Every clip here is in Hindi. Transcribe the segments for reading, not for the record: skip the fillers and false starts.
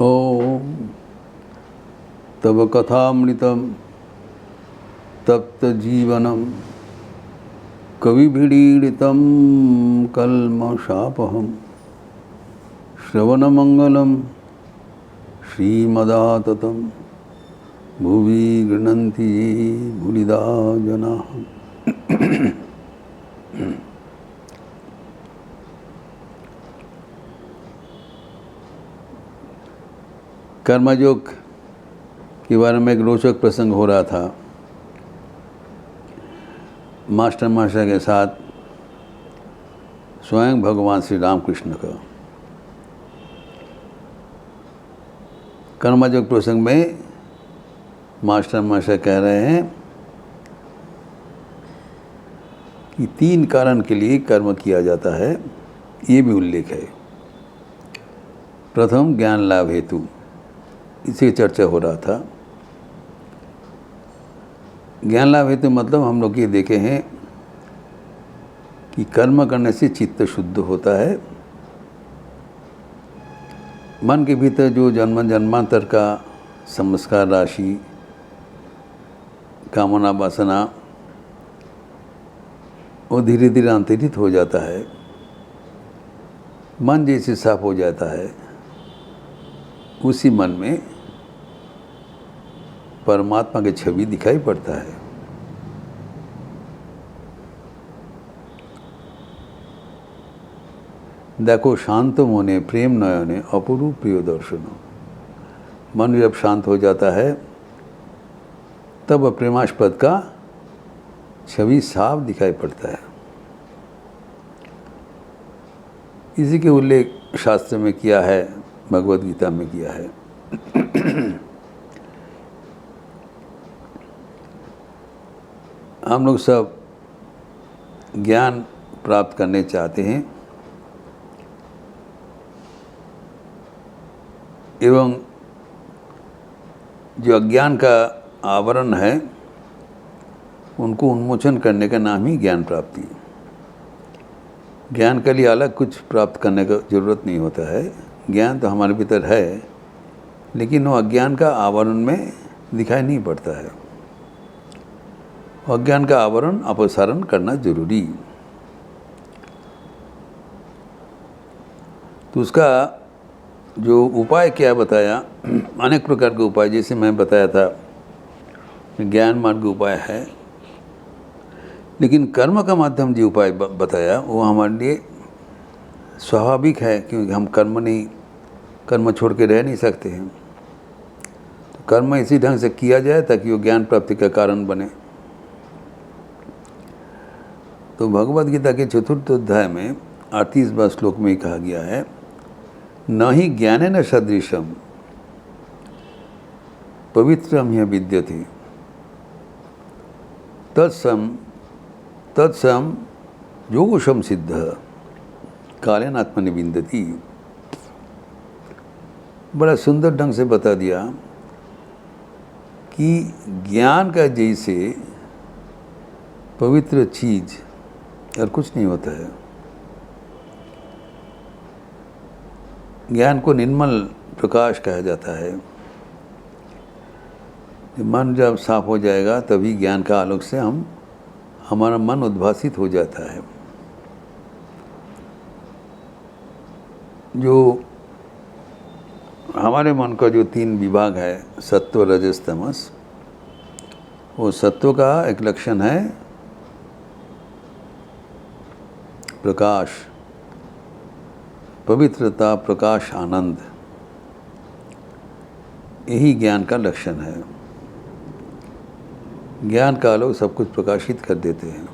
ओम तव कथामृतम तप्त जीवनम कविभिडीडितं कल्मषापहं श्रवणमंगलम श्रीमदाततं भुवि गृह्णन्ति ये भूरिदा जनाः। कर्मयोग के बारे में एक रोचक प्रसंग हो रहा था मास्टर के साथ स्वयं भगवान श्री रामकृष्ण का। कर्मयोग प्रसंग में मास्टर कह रहे हैं कि 3 कारण के लिए कर्म किया जाता है, ये भी उल्लेख है। प्रथम ज्ञान लाभ हेतु, इसी चर्चा हो रहा था। ज्ञान लाभ हेतु मतलब हम लोग ये देखे हैं कि कर्म करने से चित्त शुद्ध होता है। मन के भीतर जो जन्म जन्मांतर का संस्कार राशि, कामना वासना, वो धीरे धीरे अंतरित हो जाता है। मन जैसे साफ हो जाता है, उसी मन में परमात्मा की छवि दिखाई पड़ता है। देखो शांत मोने प्रेम नयने अपूर्व प्रिय दर्शनो। मन जब शांत हो जाता है तब प्रेमास्पद का छवि साफ दिखाई पड़ता है। इसी के उल्लेख शास्त्र में किया है, भगवद गीता में किया है। हम लोग सब ज्ञान प्राप्त करने चाहते हैं एवं जो अज्ञान का आवरण है उनको उन्मोचन करने का नाम ही ज्ञान प्राप्ति। ज्ञान के लिए अलग कुछ प्राप्त करने का ज़रूरत नहीं होता है। ज्ञान तो हमारे भीतर है, लेकिन वो अज्ञान का आवरण में दिखाई नहीं पड़ता है। अज्ञान का आवरण अपसारण करना जरूरी। तो उसका जो उपाय क्या बताया, अनेक प्रकार के उपाय, जैसे मैं बताया था ज्ञान मार्ग उपाय है, लेकिन कर्म का माध्यम जो उपाय बताया वो हमारे लिए स्वाभाविक है, क्योंकि हम कर्म छोड़ के रह नहीं सकते हैं। तो कर्म इसी ढंग से किया जाए ताकि वो ज्ञान प्राप्ति का कारण बने। तो भगवद गीता के 4th अध्याय में 38वां श्लोक में कहा गया है, न ही ज्ञानेन सदृशम पवित्रम ह्य विद्यते तत्सम योगशम सिद्ध कालेन आत्मनि विन्दति। बड़ा सुंदर ढंग से बता दिया कि ज्ञान का जैसे पवित्र चीज और कुछ नहीं होता है। ज्ञान को निर्मल प्रकाश कहा जाता है। मन जब साफ हो जाएगा तभी ज्ञान का आलोक से हमारा मन उद्भासित हो जाता है। जो हमारे मन का जो 3 विभाग है, सत्व रजस तमस, वो सत्व का एक लक्षण है प्रकाश, पवित्रता, प्रकाश, आनंद। यही ज्ञान का लक्षण है। ज्ञान का आलोक सब कुछ प्रकाशित कर देते हैं।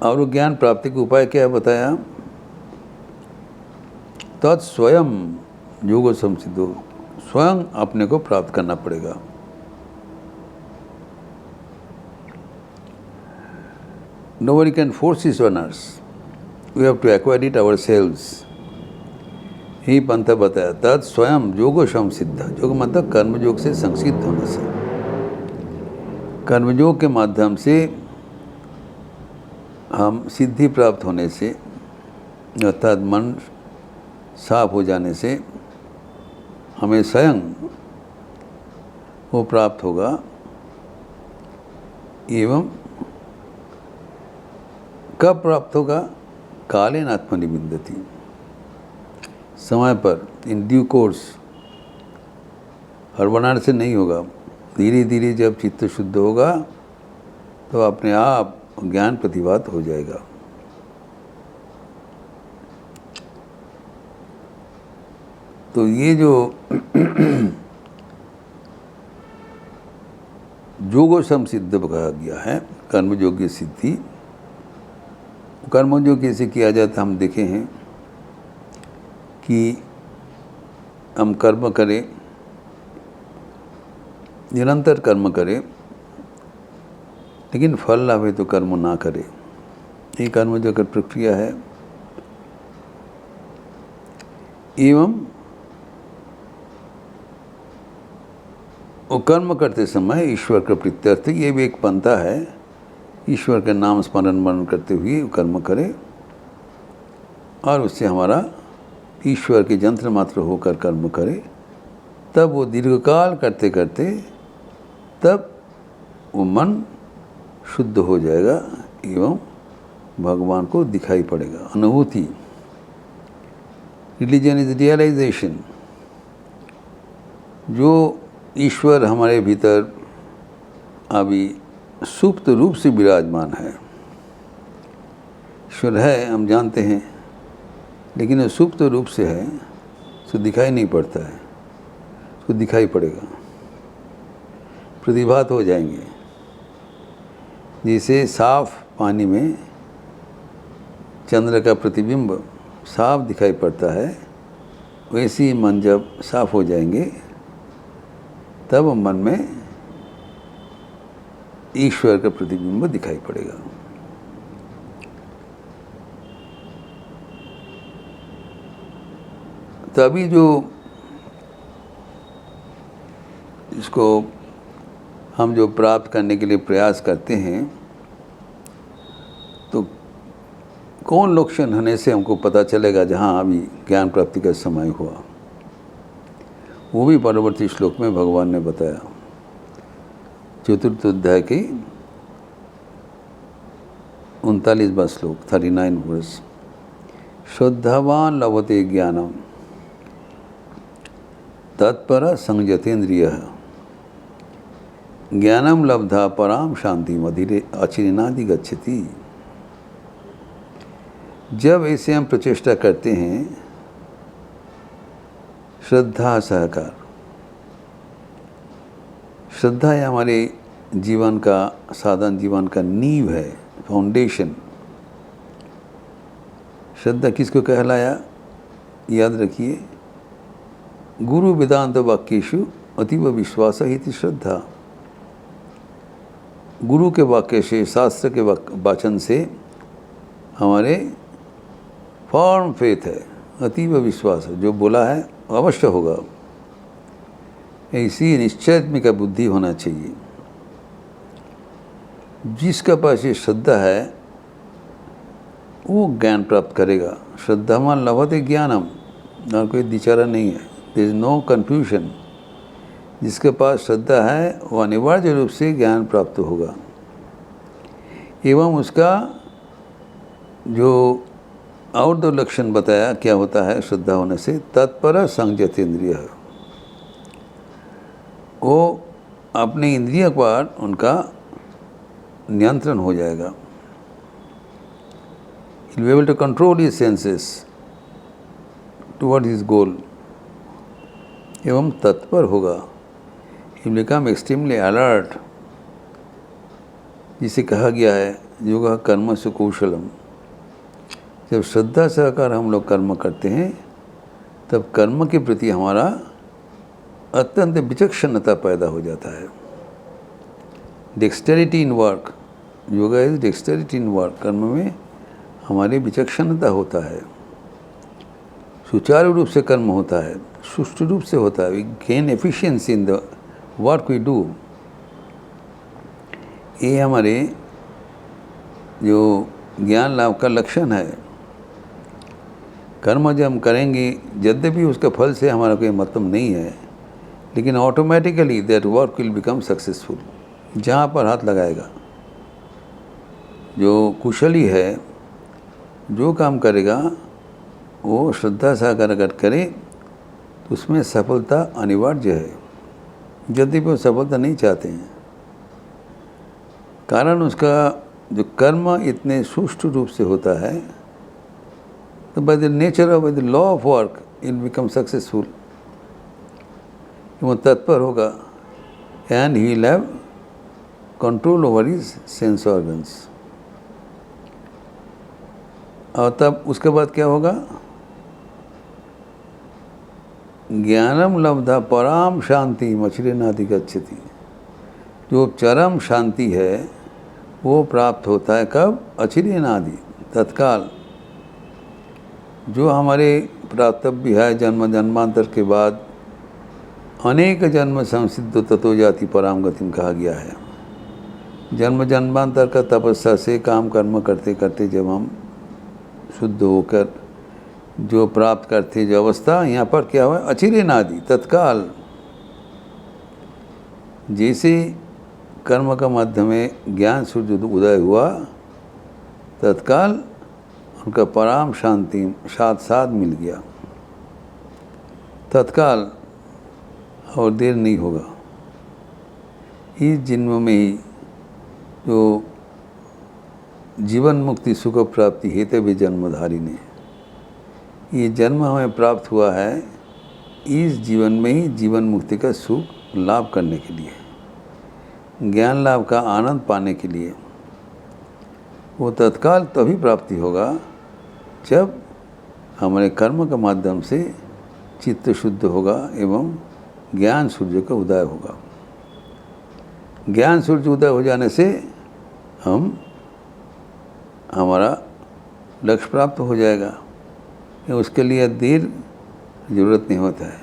और वो ज्ञान प्राप्ति का उपाय क्या बताया, तत्स्वयं योगो संसिद्धो, स्वयं अपने को प्राप्त करना पड़ेगा। Nobody can force this on us. We have to acquire it ourselves. ही पंथ बताया, तत् स्वयं योगो संसिद्ध। योग मतलब कर्मयोग से संसिद्ध होने से। कर्मयोग के माध्यम से हम सिद्धि प्राप्त होने से, अर्थात मन साफ हो जाने से हमें स्वयं वो प्राप्त होगा। एवं कब प्राप्त होगा? कालेन आत्मनिबिंदति, समय पर, इन ड्यू कोर्स, हड़बड़ाहट से नहीं होगा। धीरे धीरे जब चित्त शुद्ध होगा तो अपने आप ज्ञान प्रतिभात हो जाएगा। तो ये जो योगोशम सिद्ध कहा गया है, कर्मयोग्य सिद्धि, कर्मयोग कैसे किया जाता हम देखे हैं कि हम कर्म करें, निरंतर कर्म करें, लेकिन फल लाभ है तो कर्म ना करें। ये कर्मयोग की प्रक्रिया है। एवं वो कर्म करते समय ईश्वर का प्रीत्यर्थ, ये भी एक पंथा है। ईश्वर के नाम स्मरण करते हुए कर्म करें और उससे हमारा ईश्वर के यंत्र मात्र होकर कर्म करें, तब वो दीर्घकाल करते करते तब वो मन शुद्ध हो जाएगा एवं भगवान को दिखाई पड़ेगा। अनुभूति, रिलीजन इज रियलाइजेशन। जो ईश्वर हमारे भीतर अभी सुप्त रूप से विराजमान है, ईश्वर है हम जानते हैं, लेकिन वो सुप्त रूप से है, तो दिखाई नहीं पड़ता है, तो दिखाई पड़ेगा, प्रतिभात हो जाएंगे। जैसे साफ पानी में चंद्र का प्रतिबिंब साफ दिखाई पड़ता है, वैसे ही मन जब साफ हो जाएंगे तब मन में ईश्वर का प्रतिबिंब दिखाई पड़ेगा। तभी जो इसको हम जो प्राप्त करने के लिए प्रयास करते हैं, तो कौन लक्षण होने से हमको पता चलेगा जहाँ अभी ज्ञान प्राप्ति का समय हुआ, वो भी परवर्ती श्लोक में भगवान ने बताया। चतुर्थ अध्याय की 39वां श्लोक, 39 वर्ष। श्रद्धावान लभते ज्ञानम तत्पर संयतेन्द्रियः ज्ञानम लब्धा पराम शांति मधिरे अचिरेनादि गच्छति। जब ऐसे हम प्रचेष्टा करते हैं, श्रद्धा सहकार, श्रद्धा है हमारे जीवन का साधन, जीवन का नींव है, फाउंडेशन। श्रद्धा किसको कहलाया? याद रखिए, गुरु वेदांत वाक्येषु अतीव विश्वास इति श्रद्धा। गुरु के वाक्य से, शास्त्र के वाचन से हमारे फॉर्म फेथ है, अतीव विश्वास है, जो बोला है अवश्य होगा। ऐसी निश्चयात्मिका बुद्धि होना चाहिए। जिसका पास ये श्रद्धा है वो ज्ञान प्राप्त करेगा। श्रद्धावान लभते ज्ञानम, और कोई दिचारा नहीं है, देयर इज नो कन्फ्यूजन। जिसके पास श्रद्धा है वो अनिवार्य रूप से ज्ञान प्राप्त होगा। एवं उसका जो और दो लक्षण बताया क्या होता है श्रद्धा होने से, तत्पर संयतेन्द्रिय, वो अपने इंद्रिय पर उनका नियंत्रण हो जाएगा। he will be able to control his senses toward his goal। एवं तत्पर होगा, he will become extremely alert। जिसे कहा गया है योगः कर्मसु कौशलम। जब श्रद्धा सहकार हम लोग कर्म करते हैं, तब कर्म के प्रति हमारा अत्यंत विचक्षणता पैदा हो जाता है। Dexterity in work, yoga is dexterity in work. कर्म में हमारी विचक्षणता होता है, सुचारू रूप से कर्म होता है, सुष्ठु रूप से होता है। We gain efficiency in the work we do. ये हमारे जो ज्ञान लाभ का लक्षण है। कर्म जब हम करेंगे, यद्यपि उसके फल से हमारा कोई मतलब नहीं है, लेकिन automatically that work will become successful. जहाँ पर हाथ लगाएगा, जो कुशली है, जो काम करेगा वो श्रद्धा सागर अगर करे तो उसमें सफलता अनिवार्य है, यद्यपि वो सफलता नहीं चाहते हैं। कारण उसका जो कर्म इतने सुष्ठु रूप से होता है, तो by the nature of, by the law of work it become successful. वो तत्पर होगा and he will have control over his sense organs. और तब उसके बाद क्या होगा? ज्ञानम लब्धा पराम शांति मछलिनादि गच्छति। जो चरम शांति है वो प्राप्त होता है कब? अचिरेनादि, तत्काल। जो हमारे प्राप्तव्य है जन्म जन्मांतर के बाद, अनेक जन्म संसिद्ध ततो जाति पराम गतिम कहा गया है। जन्म जन्मांतर का तपस्या से काम कर्म करते करते जब हम शुद्ध होकर जो प्राप्त करते जो अवस्था, यहाँ पर क्या हुआ? अचिरेनादि, तत्काल। जैसे कर्म का माध्यम में ज्ञान सूर्य उदय हुआ, तत्काल उनका पराम शांति साथ साथ मिल गया, तत्काल, और देर नहीं होगा। इस जन्म में ही जो जीवन मुक्ति सुख प्राप्ति हेतु भी जन्मधारी ने, ये जन्म हमें प्राप्त हुआ है इस जीवन में ही जीवन मुक्ति का सुख लाभ करने के लिए, ज्ञान लाभ का आनंद पाने के लिए। वो तत्काल तभी प्राप्ति होगा जब हमारे कर्म के माध्यम से चित्त शुद्ध होगा एवं ज्ञान सूर्य का उदय होगा। ज्ञान सूर्य उदय हो जाने से हमारा लक्ष्य प्राप्त हो जाएगा। उसके लिए देर जरूरत नहीं होता है।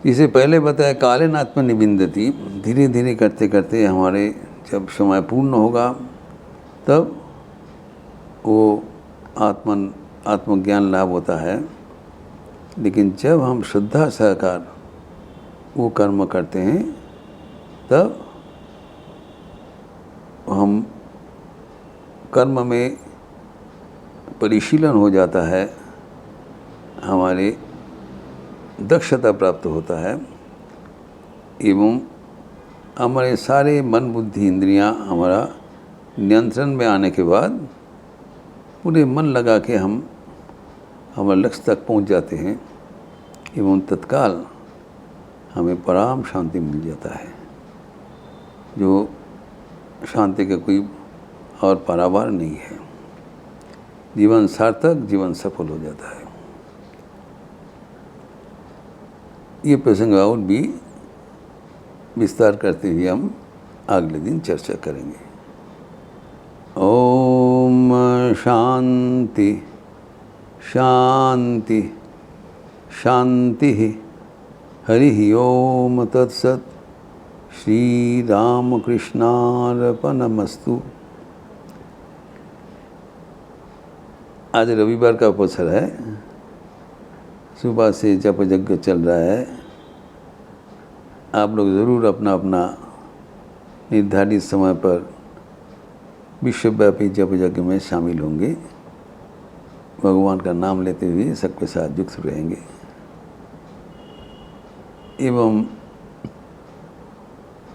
इसे पहले बताया कालेन आत्मनिबिंदति, धीरे धीरे करते करते हमारे जब समय पूर्ण होगा तब वो आत्मज्ञान लाभ होता है। लेकिन जब हम श्रद्धा सहकार वो कर्म करते हैं तब हम कर्म में परिशीलन हो जाता है, हमारे दक्षता प्राप्त होता है एवं हमारे सारे मन बुद्धि इंद्रियां हमारा नियंत्रण में आने के बाद पूरे मन लगा के हम हमारे लक्ष्य तक पहुंच जाते हैं एवं तत्काल हमें पराम शांति मिल जाता है, जो शांति का कोई और पारावार नहीं है। जीवन सार्थक, जीवन सफल हो जाता है। ये प्रसंग और भी विस्तार करते हुए हम अगले दिन चर्चा करेंगे। ओम शांति शांति शांति। हरि ओम तत्सत्। श्री रामकृष्णार्पणमस्तु। आज रविवार का अवसर है, सुबह से जप यज्ञ चल रहा है। आप लोग ज़रूर अपना अपना निर्धारित समय पर विश्वव्यापी जप यज्ञ में शामिल होंगे, भगवान का नाम लेते हुए सबके साथ युक्त रहेंगे। एवं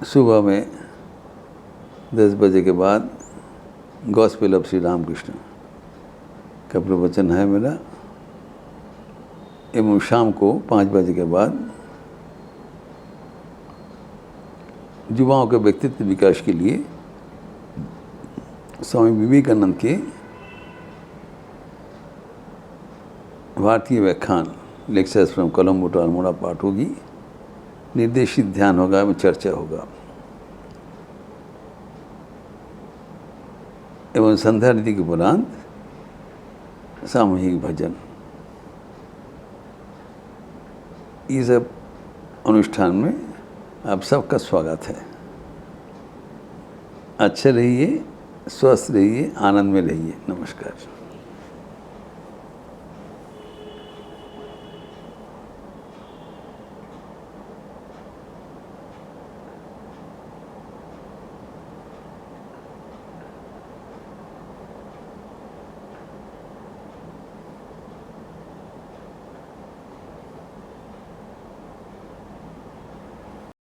सुबह में 10 बजे के बाद गॉस्पेल ऑफ श्री रामकृष्ण का प्रवचन है मेरा, एवं शाम को 5 बजे के बाद युवाओं के व्यक्तित्व विकास के लिए स्वामी विवेकानंद के भारतीय व्याख्यान lectures from Colombo to Almora पाठ होगी, निर्देशित ध्यान होगा एवं चर्चा होगा, एवं संध्या रीति के उपरांत सामूहिक भजन। इस अनुष्ठान में आप सबका स्वागत है। अच्छे रहिए, स्वस्थ रहिए, आनंद में रहिए। नमस्कार।